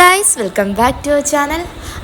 Guys, welcome back to our channel.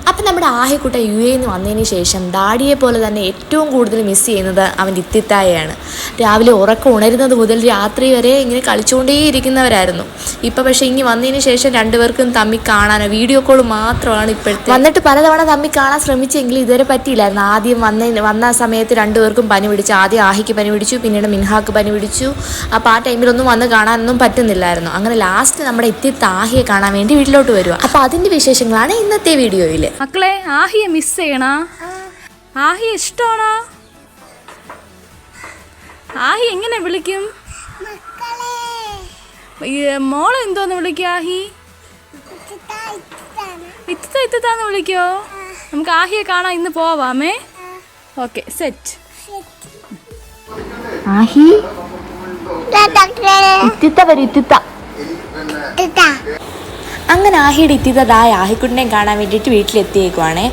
അപ്പം നമ്മുടെ ആഹിക്കുട്ട UAE നിന്ന് വന്നതിന് ശേഷം ഡാഡിയെ പോലെ തന്നെ ഏറ്റവും കൂടുതൽ മിസ് ചെയ്യുന്നത് അവൻ്റെ ഇത്തിത്തായെയാണ്. രാവിലെ ഉറക്കം ഉണരുന്നത് മുതൽ രാത്രി വരെ ഇങ്ങനെ കളിച്ചുകൊണ്ടേയിരിക്കുന്നവരായിരുന്നു. ഇപ്പം പക്ഷേ ഇനി വന്നതിന് ശേഷം രണ്ടുപേർക്കും തമ്മിൽ കാണാനോ വീഡിയോ കോൾ മാത്രമാണ് ഇപ്പോഴത്തെ. വന്നിട്ട് പലതവണ തമ്മിൽ കാണാൻ ശ്രമിച്ചെങ്കിലും ഇതുവരെ പറ്റിയില്ലായിരുന്നു. ആദ്യം വന്ന സമയത്ത് രണ്ടുപേർക്കും പനി പിടിച്ചു. ആദ്യം ആഹിക്ക് പനി പിടിച്ചു, പിന്നീട് മിൻഹാക്ക് പനി പിടിച്ചു. അപ്പോൾ ആ ടൈമിലൊന്നും വന്ന് കാണാനൊന്നും പറ്റുന്നില്ലായിരുന്നു. അങ്ങനെ ലാസ്റ്റ് നമ്മുടെ ആഹിയെ കാണാൻ വേണ്ടി വീട്ടിലോട്ട് വരിക. അപ്പോൾ അതിൻ്റെ വിശേഷങ്ങളാണ് ഇന്നത്തെ വീഡിയോയിൽ. മക്കളെ, ആഹിയെ മിസ് ചെയ്യണ? ആഹിയെ ഇഷ്ടമാണോ? ആഹി എങ്ങനെ വിളിക്കും? മോളെ എന്തോന്ന് വിളിക്കുക? ആഹി ഇത്താന്ന് വിളിക്കോ? നമുക്ക് ആഹിയെ കാണാൻ ഇന്ന് പോവാമേ. Okay, set. ആഹി അങ്ങനെ ആഹിയുടെ ഇത്തിത്തായ ആഹിക്കുട്ടിനെയും കാണാൻ വേണ്ടിയിട്ട് വീട്ടിലെത്തിയേക്കുവാണേ.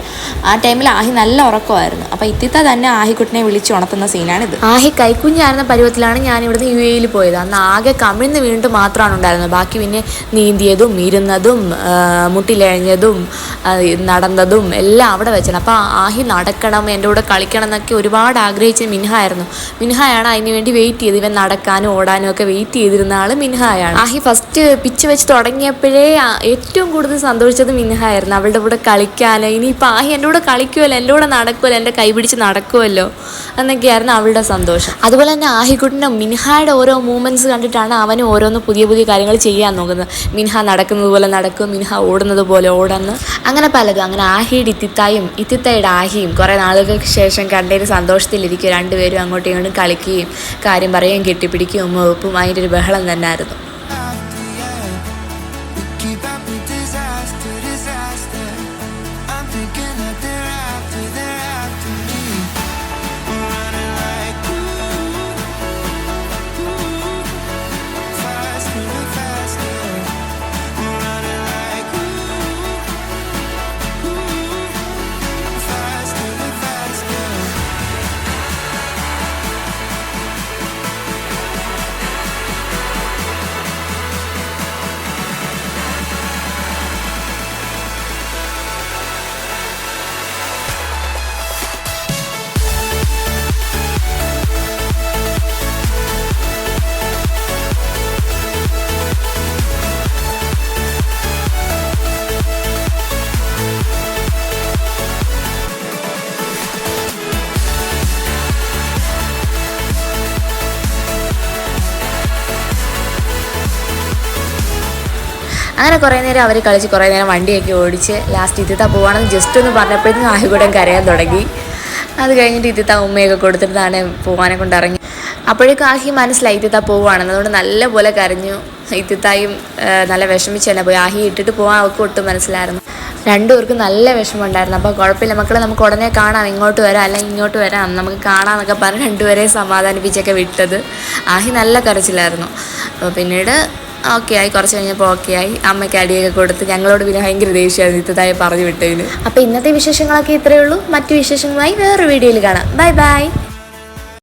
ആ ടൈമിൽ ആഹി നല്ല ഉറക്കമായിരുന്നു. അപ്പോൾ ഇത്തിത്ത തന്നെ ആഹിക്കുട്ടിനെ വിളിച്ച് ഉണർത്തുന്ന സീനാണിത്. ആഹി കൈക്കുഞ്ഞായിരുന്ന പരുവത്തിലാണ് ഞാൻ ഇവിടുന്ന് UAE പോയത്. അന്ന് ആകെ കമിഴ്ന്ന് വീണ്ടും മാത്രമാണ് ഉണ്ടായിരുന്നത്. ബാക്കി പിന്നെ നീന്തിയതും ഇരുന്നതും മുട്ടിലഴഞ്ഞതും നടന്നതും എല്ലാം അവിടെ വെച്ചാണ്. അപ്പോൾ ആഹി നടക്കണം, എൻ്റെ കൂടെ കളിക്കണം എന്നൊക്കെ ഒരുപാട് ആഗ്രഹിച്ച മിൻഹായായിരുന്നു. മിൻഹായാണ് അതിന് വേണ്ടി വെയിറ്റ് ചെയ്ത്. ഇവൻ നടക്കാനും ഓടാനും ഒക്കെ വെയിറ്റ് ചെയ്തിരുന്ന ആൾ മിൻഹായാണ്. ആഹി ഫസ്റ്റ് പിച്ച് വെച്ച് തുടങ്ങിയപ്പോഴേ ഏറ്റവും കൂടുതൽ സന്തോഷിച്ചത് മിൻഹായായിരുന്നു. അവളുടെ കൂടെ കളിക്കാനോ, ഇനിയിപ്പോൾ ആഹി എൻ്റെ കൂടെ കളിക്കുമല്ലോ, എൻ്റെ കൂടെ നടക്കുമല്ലോ, എൻ്റെ കൈ പിടിച്ച് നടക്കുമല്ലോ എന്നൊക്കെയായിരുന്നു അവളുടെ സന്തോഷം. അതുപോലെ തന്നെ ആഹിക്കുട്ടിൻ്റെ മിൻഹായുടെ ഓരോ മൂവ്മെൻറ്റ്സ് കണ്ടിട്ടാണ് അവന് ഓരോന്ന് പുതിയ പുതിയ കാര്യങ്ങൾ ചെയ്യാൻ നോക്കുന്നത്. മിൻഹ നടക്കുന്നത് പോലെ നടക്കും, മിൻഹ ഓടുന്നത് പോലെ ഓടുന്നു, അങ്ങനെ പലതും. അങ്ങനെ ആഹിയുടെ ഇത്തിത്തയുടെ ആഹിയും കുറേ നാളുകൾക്ക് ശേഷം കണ്ടതിന് സന്തോഷത്തിലിരിക്കും. രണ്ടുപേരും അങ്ങോട്ടും ഇങ്ങോട്ടും കളിക്കുകയും കാര്യം പറയുകയും കെട്ടിപ്പിടിക്കുകയും ഉമ്മ വെപ്പും അതിൻ്റെ ഒരു ബഹളം തന്നെ ആയിരുന്നു. അങ്ങനെ കുറേ നേരം അവർ കളിച്ച് കുറേ നേരം വണ്ടിയൊക്കെ ഓടിച്ച് ലാസ്റ്റ് ഇത്തിത്ത പോവാണെന്ന് ജസ്റ്റ് ഒന്ന് പറഞ്ഞപ്പോഴത്തേക്കും ആഹിക്കൂടം കരയാൻ തുടങ്ങി. അത് കഴിഞ്ഞിട്ട് ഇത്തിത്ത ഉമ്മയൊക്കെ കൊടുത്തിട്ട് താനെ പോകാനെ കൊണ്ട് ഇറങ്ങി. അപ്പോഴേക്കും ആഹി മനസ്സിലായി ഇത്തിത്ത പോവുകയാണെന്ന്. അതുകൊണ്ട് നല്ലപോലെ കരഞ്ഞു. ഇത്തിത്തായും നല്ല വിഷമിച്ച് തന്നെ പോയി. ആഹി ഇട്ടിട്ട് പോകാൻ അവർക്ക് ഒട്ടും മനസ്സിലായിരുന്നു. രണ്ടുപേർക്കും നല്ല വിഷമമുണ്ടായിരുന്നു. അപ്പോൾ കുഴപ്പമില്ല മക്കളെ, നമുക്ക് ഉടനെ കാണാം, ഇങ്ങോട്ട് വരാം അല്ലെങ്കിൽ ഇങ്ങോട്ട് വരാം, നമുക്ക് കാണാമെന്നൊക്കെ പറഞ്ഞ് രണ്ടുപേരെയും സമാധാനിപ്പിച്ചൊക്കെ വിട്ടത്. ആഹി നല്ല കരച്ചിലായിരുന്നു. അപ്പോൾ പിന്നീട് ഓക്കെ ആയി. കുറച്ച് കഴിഞ്ഞപ്പോൾ ഓക്കെ ആയി. അമ്മയ്ക്ക് അടിയൊക്കെ കൊടുത്ത് ഞങ്ങളോട് പിന്നെ ഭയങ്കര ദേഷ്യമായിരുന്നു ഇത്തതായി പറഞ്ഞു വിട്ടതിന്. അപ്പോൾ ഇന്നത്തെ വിശേഷങ്ങളൊക്കെ ഇത്രയേ ഉള്ളൂ. മറ്റു വിശേഷങ്ങളുമായി വേറൊരു വീഡിയോയിൽ കാണാം. Bye bye.